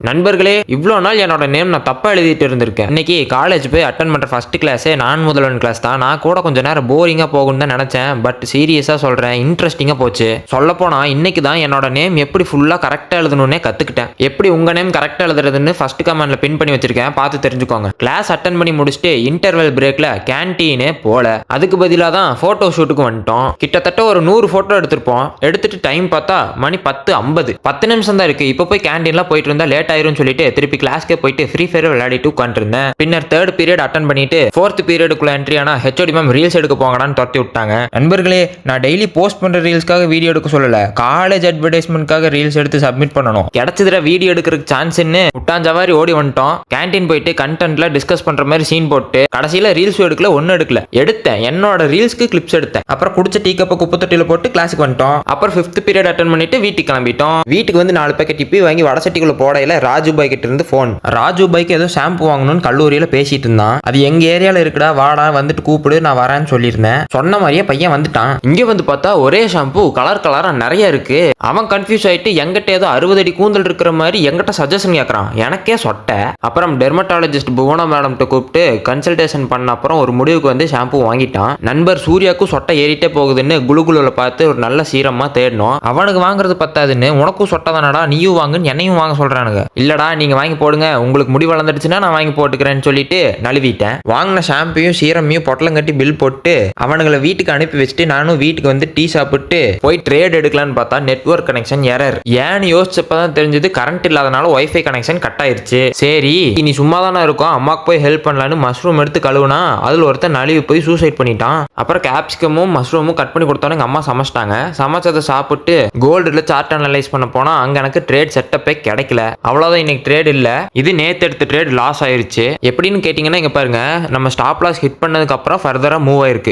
நண்பர்களே, இவ்வளோ நாள் என்னோட நேம் நான் தப்பா எழுதிட்டு இருந்திருக்கேன். இன்னைக்கு காலேஜ் போய் அட்டன் பண்ற ஃபர்ஸ்ட் கிளாஸே நான் முதல்வன் கிளாஸ் தான். நான் கூட கொஞ்ச நேரம் போரிங்கா போகும்னு தான் நினைச்சேன். பட் சீரியஸா சொல்றேன், இன்ட்ரெஸ்டிங்கா போச்சு. சொல்ல போனா இன்னைக்கு தான் என்னோட நேம் எப்படி ஃபுல்லா கரெக்டா எழுதணும்னே கத்துக்கிட்டேன். எப்படி உங்க நேம் கரெக்டா எழுதுறதுன்னு ஃபர்ஸ்ட் கமெண்ட்ல பின் பண்ணி வச்சிருக்கேன், பார்த்து தெரிஞ்சுக்கோங்க. கிளாஸ் அட்டன் பண்ணி முடிச்சுட்டு இன்டர்வல் பிரேக்ல கேன்டீனே போல, அதுக்கு பதிலாக தான் போட்டோ ஷூட்டுக்கு வந்துட்டோம். கிட்டத்தட்ட ஒரு 100 போட்டோ எடுத்திருப்போம். எடுத்துட்டு டைம் பார்த்தா மணி 10:50. 10 நிமிஷம் தான் இருக்கு. இப்போ போய் கேன்டீன்ல போயிட்டு இருந்தா லேட் ஆயிரும் சொல்லிட்டு திருப்பி கிளாஸ்க்கே போயிட்டு ஃப்ரீ ஃபயர் விளையாடிட்டு உட்காந்துருந்தேன். பின்னர் தேர்ட் பீரியட் அட்டன் பண்ணிட்டு ஃபோர்த் பீரியடுக்குள்ள என்ட்ரி ஆனா ஹெச்ஓடி மேம் ரீல்ஸ் எடுக்க போங்கடான்னு துரத்தி விட்டாங்க. நண்பர்களே, நான் டெய்லி போஸ்ட் பண்ற ரீல்ஸ்க்காக வீடியோ எடுக்க சொல்லல, காலேஜ் அட்வர்டைஸ்மெண்ட்காக ரீல்ஸ் எடுத்து சப்மிட் பண்ணணும். கிடைச்சதுல வீடியோ எடுக்கிறதுக்கு சான்ஸ்ன்னு விட்டாஞ்சவாரி ஓடி வந்துட்டோம். கேன்டீன் போயிட்டு கண்டென்ட்ல டிஸ்கஸ் பண்ற மாதிரி சீன் போட்டு கடைசியில ரீல்ஸ் எடுக்கல, ஒன்னும் எடுக்கல. எடுத்தேன், என்னோட ரீல்ஸ்க்கு கிளிப்ஸ் எடுத்தேன். அப்புறம் குடிச்ச டீ கப்பை குப்பை தொட்டியில போட்டு கிளாஸுக்கு வந்துட்டோம். அப்புறம் ஃபிஃப்த் பீரியட் அட்டன் பண்ணிட்டு வீட்டுக்கு கிளம்பிட்டோம். வீட்டுக்கு வந்து 4 பேக்கெட் டிப்பி வாங்கி வடசட்டிக்குள்ள போடையில ராஜு பாய் கிட்ட இருந்து போன். ராஜு பாய்க்கு ஏதோ ஷாம்பு வாங்கணும்னு கல்லூரியில பேசிட்டு இருந்தான். அது எங்க ஏரியால இருக்குடா, வாடா வந்துட்டு கூப்பிடு, நான் வரேன்னு சொல்லியிருந்தேன். சொன்ன மாதிரியே பையன் வந்துட்டான். இங்க வந்து பார்த்தா ஒரே ஷாம்பு கலர் கலரா நிறைய இருக்கு. அவன் கன்ஃபியூஸ் ஆயிட்டு எங்கிட்ட ஏதோ 60 அடி கூந்தல் இருக்கிற மாதிரி எங்கிட்ட சஜஷன் கேட்கறான். எனக்கே சொட்ட. அப்புறம் டெர்மட்டாலஜிஸ்ட் புவனா மேடம் கூப்பிட்டு கன்சல்டேஷன் பண்ண அப்புறம் ஒரு முடிவுக்கு வந்து ஷாம்பு வாங்கிட்டான். நண்பர் சூர்யாவுக்கும் சொட்டை ஏறிட்டே போகுதுன்னு குலுகுலுல பார்த்து ஒரு நல்ல சீரமா தேடணும். அவனுக்கு வாங்குறது பத்தாதுன்னு உனக்கும் சொட்டை தானடா, நீயும் வாங்குன்னு என்னையும் வாங்க சொல்றானுங்க. இல்லடா நீங்க வாங்கி போடுங்க, உங்களுக்கு முடி வளர்ந்துடுச்சுன்னா நான் வாங்கி போட்டுக்கிறேன்னு சொல்லிட்டு நழுவிட்டேன். வாங்கின ஷாம்பையும் சீரமையும் பொட்டலம் கட்டி பில் போட்டு அவனுங்களை வீட்டுக்கு அனுப்பி வச்சுட்டு நானும் வீட்டுக்கு வந்து டீ சாப்பிட்டு போய் ட்ரேட் எடுக்கலான்னு பார்த்தா நெட்வொர்க் கனெக்ஷன் எரர். ஏன்னு யோசிச்சப்பதான் தெரிஞ்சது கரண்ட் இல்லாதனால வைஃபை கனெக்ஷன் கட் ஆயிருச்சு. சரி இனி சும்மா தானே இருக்கும், அம்மாக்கு போய் ஹெல்ப் பண்ணலான்னு மஷ்ரூம் எடுத்து கழுவுனா அதுல ஒருத்தர் நழுவி போய் சூசைட் பண்ணிட்டான். அப்புறம் கேப்சிகமும் மஷ்ரூமும் கட் பண்ணி கொடுத்தானே எங்க அம்மா சமைச்சிட்டாங்க. சமைச்சதை சாப்பிட்டு கோல்டுல சார்ட் அனலைஸ் பண்ண போனா அங்க எனக்கு ட்ரேட் செட்டப்பே கிடைக்கல. அவ்வளவுதான், இன்னைக்கு ட்ரேட் இல்ல. இது நேத்து எடுத்த ட்ரேட் லாஸ் ஆயிருச்சு. எப்படின்னு கேட்டீங்கன்னா இங்க பாருங்க, நம்ம ஸ்டாப் லாஸ் ஹிட் பண்ணதுக்கு அப்புறம் ஃபர்தரா மூவ் ஆயிருக்கு.